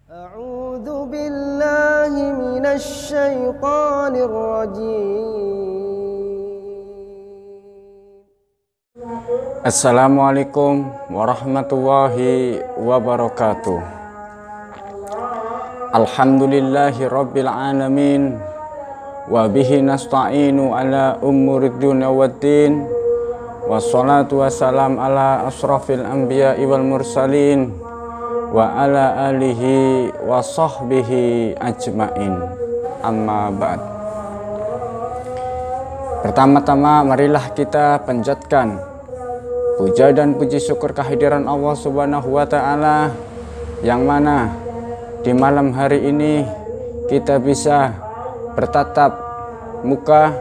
A'udzu billahi minasy syaithanir rajim. Assalamualaikum warahmatullahi wabarakatuh. Alhamdulillahi rabbil alamin, wa bihi nasta'inu ala umurid dunya waddin, wassalatu wassalam ala asrafil anbiya'i wal mursalin, wa ala alihi wa sahbihi ajmain, amma ba'd. Pertama-tama marilah kita panjatkan puja dan puji syukur kehadiran Allah Subhanahu wa Ta'ala, yang mana di malam hari ini kita bisa bertatap muka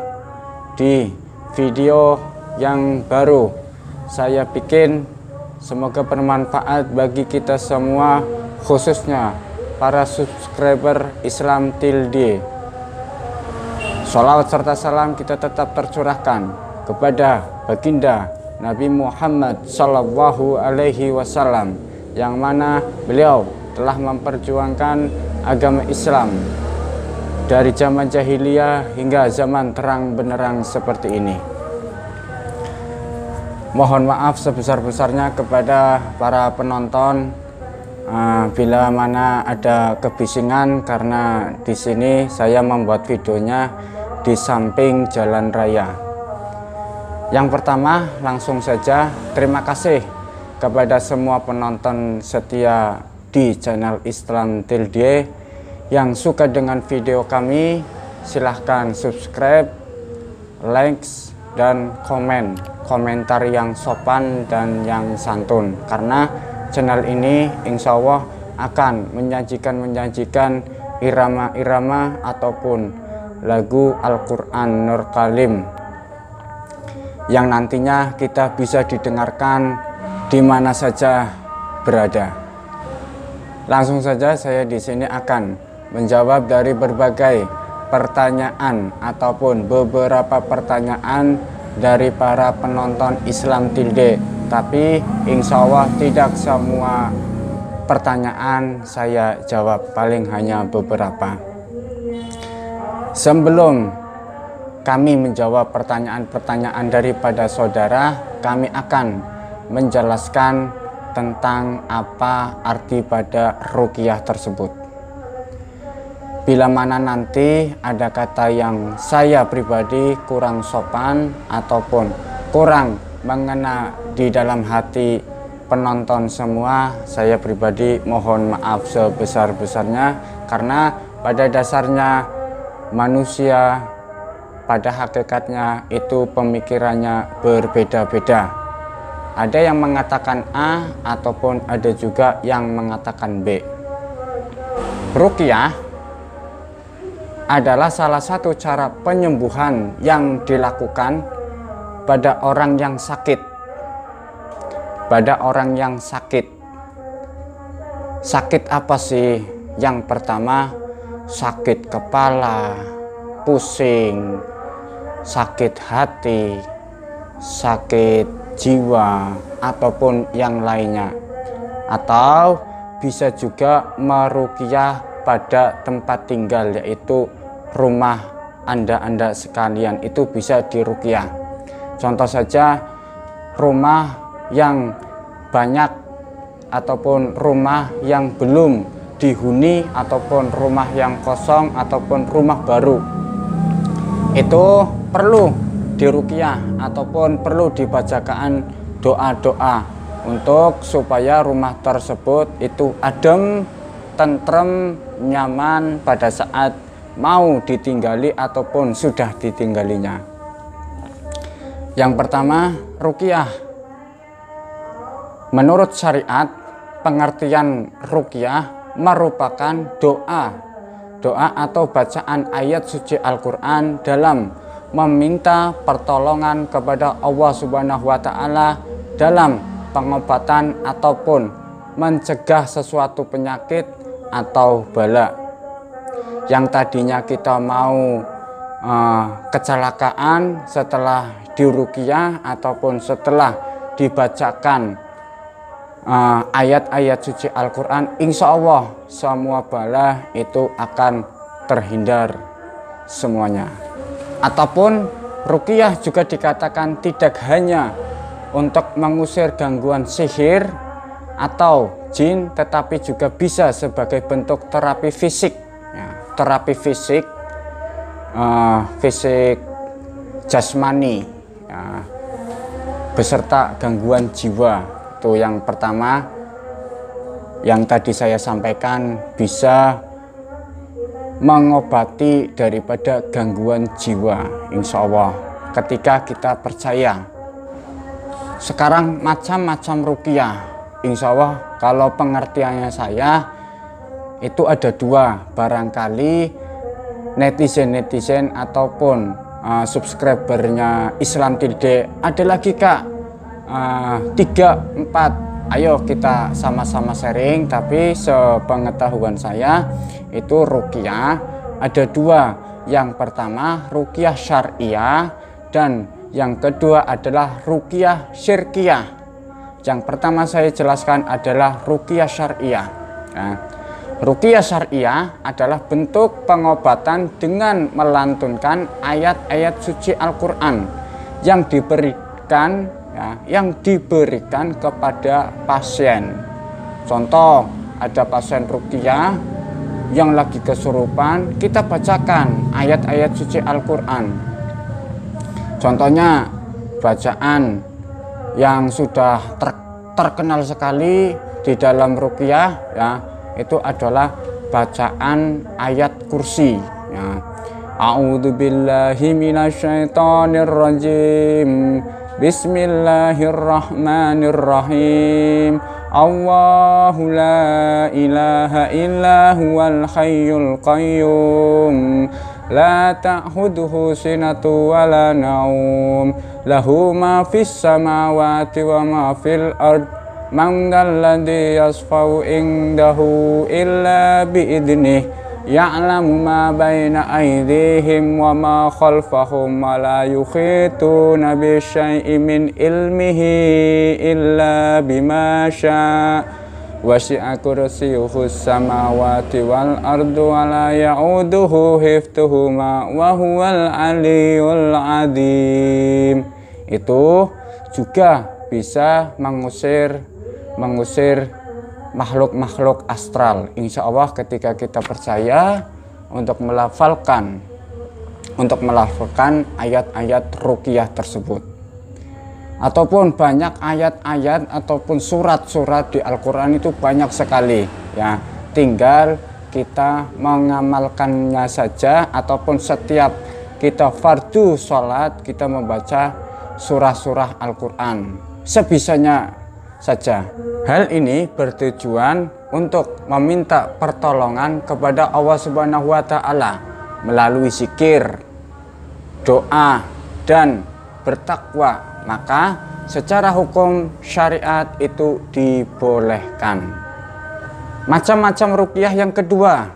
di video yang baru saya bikin. Semoga bermanfaat bagi kita semua, khususnya para subscriber Islam Tilde. Sholawat serta salam kita tetap tercurahkan kepada baginda Nabi Muhammad Sallallahu Alaihi Wasallam, yang mana beliau telah memperjuangkan agama Islam dari zaman jahiliyah hingga zaman terang benderang seperti ini. Mohon maaf sebesar-besarnya kepada para penonton bila mana ada kebisingan, karena di sini saya membuat videonya di samping jalan raya. Yang pertama, langsung saja terima kasih kepada semua penonton setia di channel Islam Tilde. Yang suka dengan video kami, silahkan subscribe, likes, dan komentar yang sopan dan yang santun, karena channel ini insya Allah akan menyajikan irama-irama ataupun lagu Al-Quran Nur Kalim yang nantinya kita bisa didengarkan di mana saja berada. Langsung saja saya di sini akan menjawab dari berbagai pertanyaan ataupun beberapa pertanyaan dari para penonton Islam Tilde, tapi insya Allah tidak semua pertanyaan saya jawab, paling hanya beberapa. Sebelum kami menjawab pertanyaan-pertanyaan daripada saudara, kami akan menjelaskan tentang apa arti pada ruqyah tersebut. Bila mana nanti ada kata yang saya pribadi kurang sopan ataupun kurang mengena di dalam hati penonton semua, saya pribadi mohon maaf sebesar-besarnya, karena pada dasarnya manusia pada hakikatnya itu pemikirannya berbeda-beda. Ada yang mengatakan A ataupun ada juga yang mengatakan B. Ruqyah adalah salah satu cara penyembuhan yang dilakukan pada orang yang sakit. Pada orang yang sakit. Sakit apa sih? Yang pertama, sakit kepala, pusing, sakit hati, sakit jiwa, ataupun yang lainnya. Atau bisa juga meruqyah pada tempat tinggal, yaitu rumah anda sekalian, itu bisa diruqyah. Contoh saja rumah yang banyak ataupun rumah yang belum dihuni ataupun rumah yang kosong ataupun rumah baru, itu perlu diruqyah ataupun perlu dibacakan doa-doa untuk supaya rumah tersebut itu adem, tentrem, nyaman pada saat mau ditinggali ataupun sudah ditinggalinya. Yang pertama, ruqyah. Menurut syariat, pengertian ruqyah merupakan doa atau bacaan ayat suci Al-Quran dalam meminta pertolongan kepada Allah Subhanahu wa Ta'ala dalam pengobatan ataupun mencegah sesuatu penyakit atau bala. Yang tadinya kita mau kecelakaan, setelah diruqyah ataupun setelah dibacakan ayat-ayat suci Al-Quran, insya Allah semua bala itu akan terhindar semuanya. Ataupun ruqyah juga dikatakan tidak hanya untuk mengusir gangguan sihir atau jin, tetapi juga bisa sebagai bentuk terapi fisik, ya, terapi fisik, fisik jasmani, ya, beserta gangguan jiwa. Itu yang pertama yang tadi saya sampaikan, bisa mengobati daripada gangguan jiwa, insya Allah, ketika kita percaya. Sekarang macam-macam ruqyah, insya Allah kalau pengertiannya saya itu ada dua. Barangkali netizen ataupun subscribernya Islam Tilde ada lagi kak, 3, 4, ayo kita sama-sama sharing. Tapi sepengetahuan saya itu ruqyah ada dua. Yang pertama ruqyah syariah dan yang kedua adalah ruqyah syirkiyah. Yang pertama saya jelaskan adalah ruqyah syariah. Nah, ruqyah syariah adalah bentuk pengobatan dengan melantunkan ayat-ayat suci Al-Quran yang diberikan, ya, yang diberikan kepada pasien. Contoh, ada pasien ruqyah yang lagi kesurupan, kita bacakan ayat-ayat suci Al-Quran. Contohnya bacaan yang sudah terkenal sekali di dalam ruqyah, ya, itu adalah bacaan ayat kursi, ya. A'udzubillahi minasyaitonirrajim. Bismillahirrahmanirrahim. Allahu la ilaha illa huwal hayyul qayyum. La ta'khudhuhu sinatu wa la naum. Lahu ma fis samawati wa ma fil ard. Man dzalladzi yashfa'u indahu illa bi'idnih. Ya'lamu ma baina aydihim wa ma khalfahum wa la yukhituna bi syai'in min ilmihi illa bima syaa'. Wasi'a kursiyyuhu samawati wal ardu wa la ya'uduhu hifdhuhuma wa huwal aliyyul azim. Itu juga bisa mengusir makhluk-makhluk astral. Insya Allah ketika kita percaya untuk melafalkan ayat-ayat ruqyah tersebut. Ataupun banyak ayat-ayat ataupun surat-surat di Al-Quran itu banyak sekali, ya. Tinggal kita mengamalkannya saja, ataupun setiap kita fardu sholat kita membaca surah-surah Al-Quran sebisanya saja. Hal ini bertujuan untuk meminta pertolongan kepada Allah Subhanahu wa Ta'ala melalui zikir, doa, dan bertakwa. Maka secara hukum syariat itu dibolehkan. Macam-macam ruqyah yang kedua.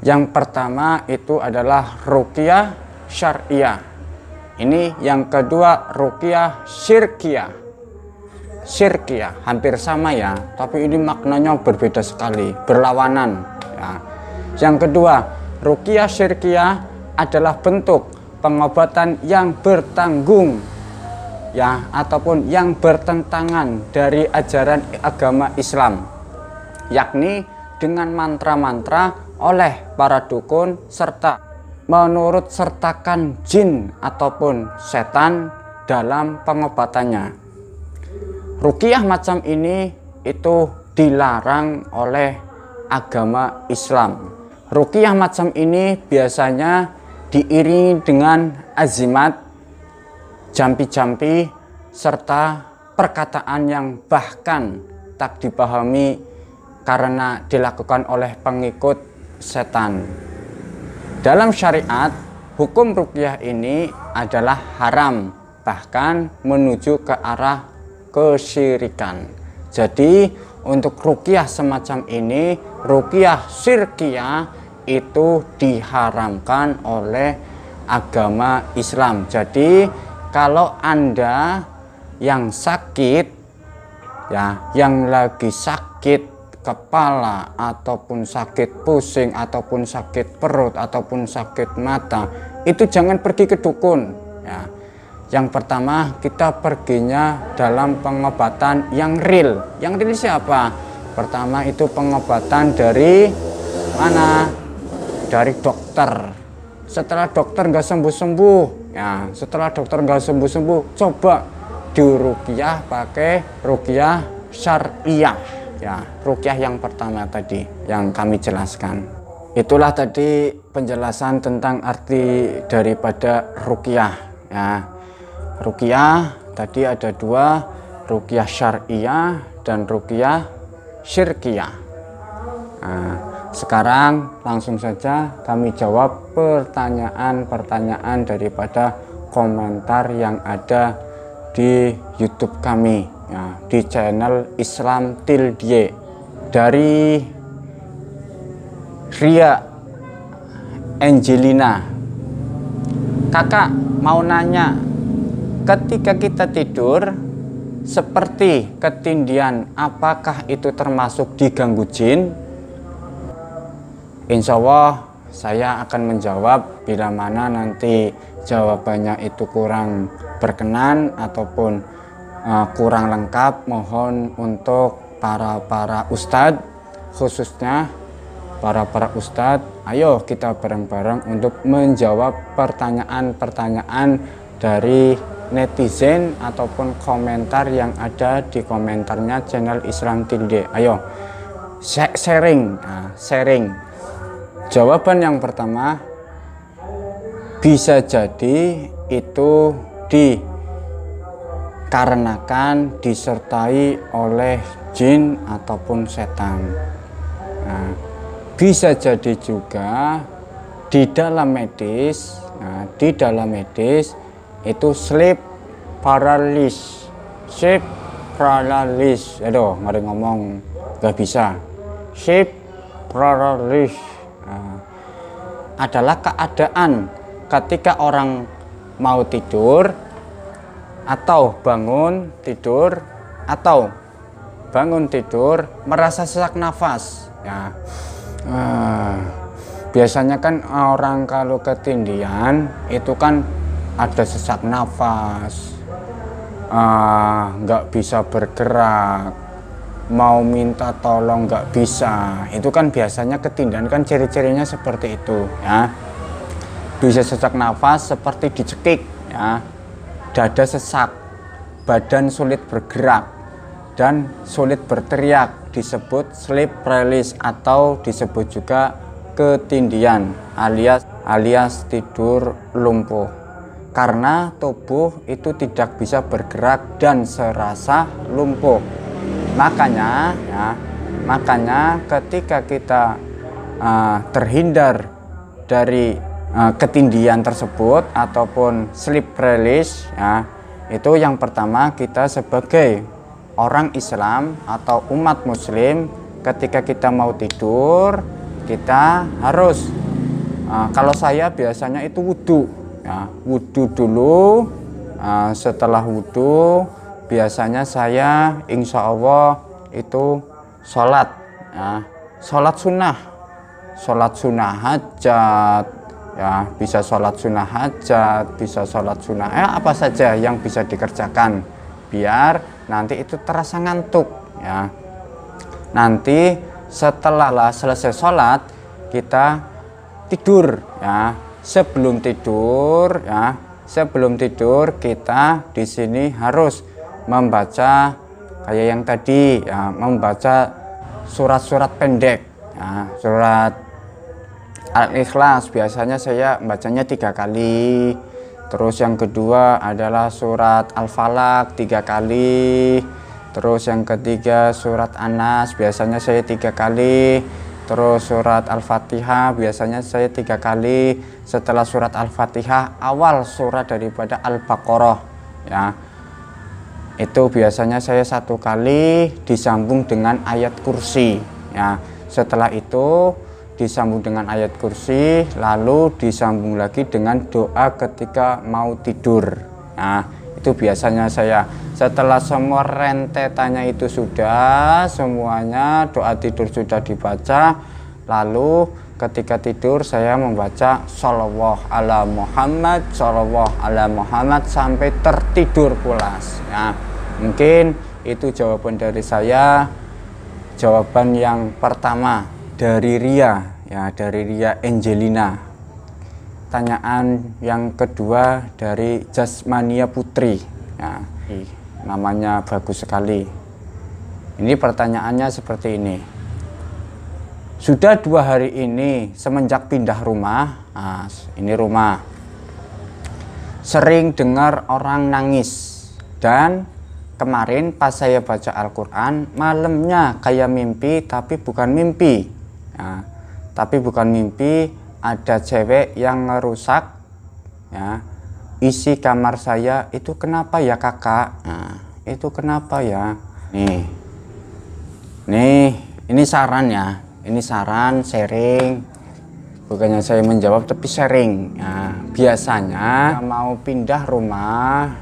Yang pertama itu adalah ruqyah syariah. Ini yang kedua ruqyah syirkiyah. Syirkiyah hampir sama ya, tapi ini maknanya berbeda sekali, berlawanan, ya. Yang kedua, ruqyah syirkiyah adalah bentuk pengobatan yang bertanggung, ya, ataupun yang bertentangan dari ajaran agama Islam, yakni dengan mantra-mantra oleh para dukun serta menurut sertakan jin ataupun setan dalam pengobatannya. Ruqyah macam ini itu dilarang oleh agama Islam. Ruqyah macam ini biasanya diiringi dengan azimat, jampi-jampi, serta perkataan yang bahkan tak dipahami karena dilakukan oleh pengikut setan. Dalam syariat, hukum ruqyah ini adalah haram, bahkan menuju ke arah kesyirikan. Jadi untuk ruqyah semacam ini, ruqyah syirkiyah, itu diharamkan oleh agama Islam. Jadi kalau Anda yang sakit ya, yang lagi sakit kepala ataupun sakit pusing ataupun sakit perut ataupun sakit mata, itu jangan pergi ke dukun ya. Yang pertama, kita perginya dalam pengobatan yang real. Yang real siapa? Pertama itu pengobatan dari mana? Dari dokter. Setelah dokter nggak sembuh-sembuh ya, setelah dokter nggak sembuh-sembuh, coba diruqyah pakai ruqyah syariah ya. Ruqyah yang pertama tadi yang kami jelaskan. Itulah tadi penjelasan tentang arti daripada ruqyah ya. Ruqyah tadi ada dua, ruqyah syariah dan ruqyah syirkiyah. Nah, sekarang langsung saja kami jawab pertanyaan-pertanyaan daripada komentar yang ada di YouTube kami ya, di channel Islam Tilde. Dari Ria Angelina, kakak mau nanya, ketika kita tidur seperti ketindihan, apakah itu termasuk diganggu jin? Insya Allah saya akan menjawab. Bila mana nanti jawabannya itu kurang berkenan ataupun kurang lengkap, mohon untuk para ustadz, khususnya para ustadz, ayo kita bareng-bareng untuk menjawab pertanyaan-pertanyaan dari netizen ataupun komentar yang ada di komentarnya channel Islam Tilde. Ayo sharing. Jawaban yang pertama, bisa jadi itu dikarenakan disertai oleh jin ataupun setan. Nah, bisa jadi juga di dalam medis, itu sleep paralysis. Aduh, ngeri ngomong gak bisa. Sleep paralysis adalah keadaan ketika orang mau tidur atau bangun tidur merasa sesak nafas ya. Biasanya kan orang kalau ketindihan itu kan ada sesak nafas, nggak bisa bergerak, mau minta tolong nggak bisa. Itu kan biasanya ketindihan kan ciri-cirinya seperti itu ya. Bisa sesak nafas seperti dicekik ya, dada sesak, badan sulit bergerak dan sulit berteriak, disebut sleep paralysis atau disebut juga ketindihan alias tidur lumpuh. Karena tubuh itu tidak bisa bergerak dan serasa lumpuh. Makanya ketika kita terhindar dari ketindihan tersebut ataupun sleep paralysis ya, itu yang pertama kita sebagai orang Islam atau umat muslim, ketika kita mau tidur kita harus kalau saya biasanya itu wudhu ya, wudhu dulu. Setelah wudhu biasanya saya insya Allah itu sholat ya, sholat sunnah hajat ya, bisa sholat sunnah hajat, bisa sholat sunnah apa saja yang bisa dikerjakan biar nanti itu terasa ngantuk ya. Nanti setelah selesai sholat kita tidur ya. Sebelum tidur kita di sini harus membaca kayak yang tadi ya, membaca surat-surat pendek ya, surat Al-Ikhlas biasanya saya bacanya 3 kali. Terus yang kedua adalah surat Al-Falaq 3 kali. Terus yang ketiga surat An-Nas biasanya saya 3 kali. Terus surat Al-Fatihah biasanya saya 3 kali. Setelah surat Al-Fatihah awal surat daripada Al-Baqarah ya, itu biasanya saya 1 kali disambung dengan ayat kursi ya. Setelah itu disambung dengan ayat kursi, lalu disambung lagi dengan doa ketika mau tidur. Nah, itu biasanya saya Setelah semua rentetannya itu sudah, semuanya doa tidur sudah dibaca, lalu ketika tidur saya membaca sholawat ala Muhammad, sholawat ala Muhammad sampai tertidur pulas. Ya, mungkin itu jawaban dari saya. Jawaban yang pertama dari Ria, ya, dari Ria Angelina. Pertanyaan yang kedua dari Jasmania Putri, ya, namanya bagus sekali. Ini pertanyaannya seperti ini. Sudah 2 hari ini semenjak pindah rumah, ini rumah, sering dengar orang nangis, dan kemarin pas saya baca Al-Quran malamnya kayak mimpi, tapi bukan mimpi, ya, tapi bukan mimpi. Ada cewek yang ngerusak, ya, isi kamar saya. Itu kenapa ya kakak? Nah, itu kenapa ya? Nih, ini saran ya, ini saran sharing, bukannya saya menjawab tapi sharing. Nah, biasanya mau pindah rumah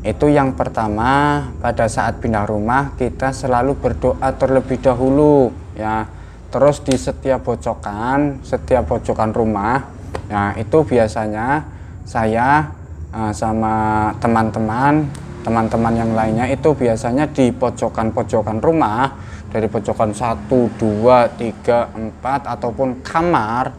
itu yang pertama, pada saat pindah rumah kita selalu berdoa terlebih dahulu, ya. Terus di setiap pojokan rumah, ya, itu biasanya saya sama teman-teman yang lainnya itu biasanya di pojokan rumah, dari pojokan 1, 2, 3, 4 ataupun kamar,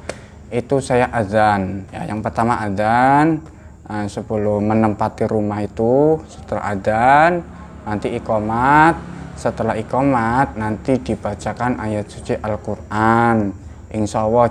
itu saya azan. Ya, yang pertama azan sebelum menempati rumah itu, setelah azan nanti iqomat. Setelah iqomat nanti dibacakan ayat suci Al-Quran. Insya Allah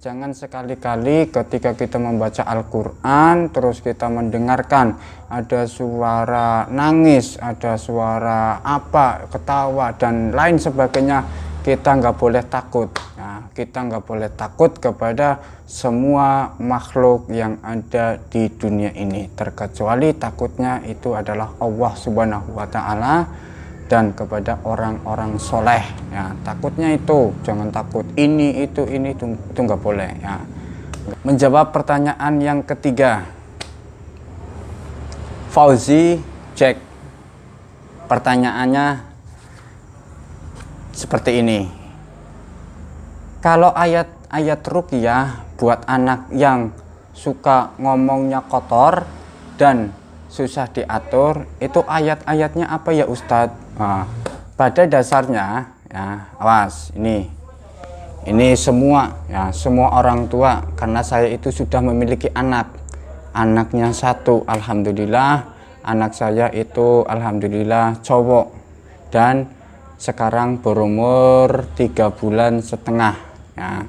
jangan sekali-kali ketika kita membaca Al-Quran terus kita mendengarkan ada suara nangis, ada suara apa, ketawa dan lain sebagainya, kita nggak boleh takut. Nah, kita nggak boleh takut kepada semua makhluk yang ada di dunia ini, terkecuali takutnya itu adalah Allah Subhanahu wa Ta'ala dan kepada orang-orang soleh, ya. Takutnya itu jangan takut ini itu nggak boleh, ya. Menjawab pertanyaan yang ketiga, Fauzi Jack, pertanyaannya seperti ini. Kalau ayat ruqyah buat anak yang suka ngomongnya kotor dan susah diatur, itu ayat-ayatnya apa ya Ustadz? Pada dasarnya, ya, awas, ini semua, ya, semua orang tua, karena saya itu sudah memiliki anaknya 1, alhamdulillah. Anak saya itu alhamdulillah cowok dan sekarang berumur 3,5 bulan, ya.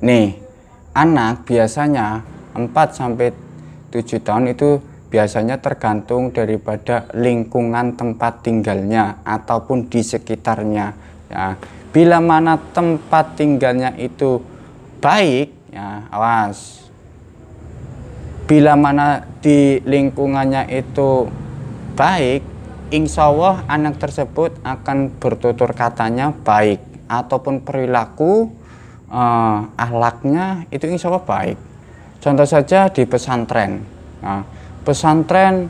Nih, anak biasanya 4-7 tahun itu biasanya tergantung daripada lingkungan tempat tinggalnya ataupun di sekitarnya, ya. Bila mana tempat tinggalnya itu baik, ya, awas. Bila mana di lingkungannya itu baik, insya Allah anak tersebut akan bertutur katanya baik, ataupun perilaku akhlaknya itu insya Allah baik. Contoh saja di pesantren. Nah, pesantren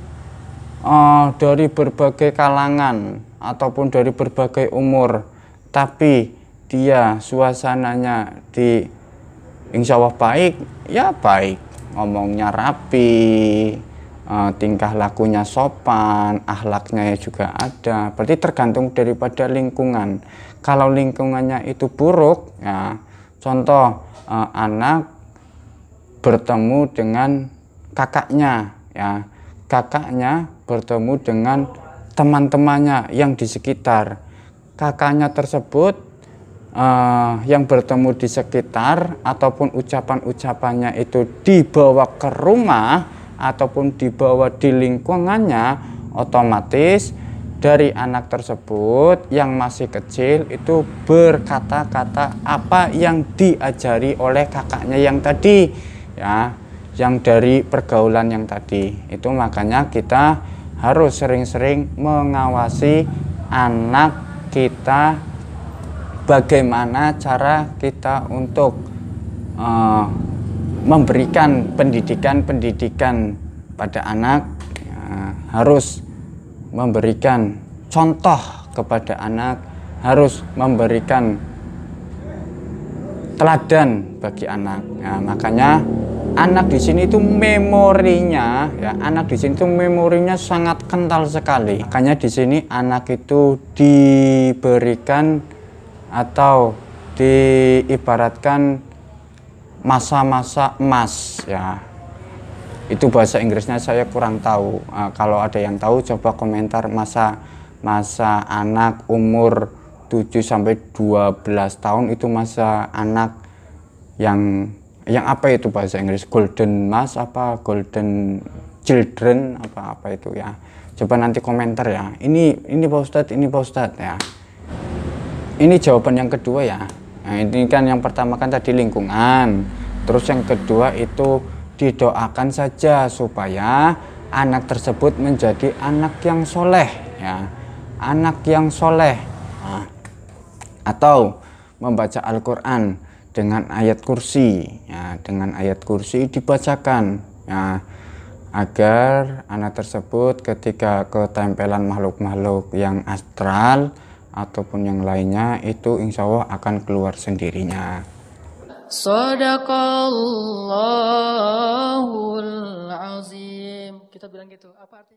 dari berbagai kalangan ataupun dari berbagai umur, tapi dia suasananya di insya Allah baik, ya baik, ngomongnya rapi, tingkah lakunya sopan, akhlaknya juga ada. Berarti tergantung daripada lingkungan. Kalau lingkungannya itu buruk, ya, contoh anak bertemu dengan kakaknya, ya, kakaknya bertemu dengan teman-temannya yang di sekitar. Kakaknya tersebut yang bertemu di sekitar ataupun ucapan-ucapannya itu dibawa ke rumah ataupun dibawa di lingkungannya, otomatis dari anak tersebut yang masih kecil itu berkata-kata apa yang diajari oleh kakaknya yang tadi, ya, yang dari pergaulan yang tadi itu. Makanya kita harus sering-sering mengawasi anak kita, bagaimana cara kita untuk memberikan pendidikan pada anak, ya. harus memberikan contoh kepada anak, harus memberikan teladan bagi anak. Nah, makanya anak di sini itu memorinya, ya, anak di sini itu memorinya sangat kental sekali. Makanya di sini anak itu diberikan atau diibaratkan masa-masa emas, ya. Itu bahasa Inggrisnya saya kurang tahu. Kalau ada yang tahu coba komentar. Masa anak umur 7 sampai 12 tahun itu masa anak yang apa itu bahasa Inggris, golden mass apa golden children apa itu ya. Coba nanti komentar ya. Ini Pak Ustadz, ini Pak Ustadz ya. Ini jawaban yang kedua ya. Nah, ini kan yang pertama kan tadi lingkungan. Terus yang kedua itu didoakan saja supaya anak tersebut menjadi anak yang soleh ya. Anak yang soleh. Nah, atau membaca Al-Quran dengan ayat kursi, ya, dengan ayat kursi dibacakan, ya, agar anak tersebut ketika ketempelan makhluk-makhluk yang astral ataupun yang lainnya itu insya Allah akan keluar sendirinya. Shadaqallahul azim. Kita bilang gitu. Apa artinya?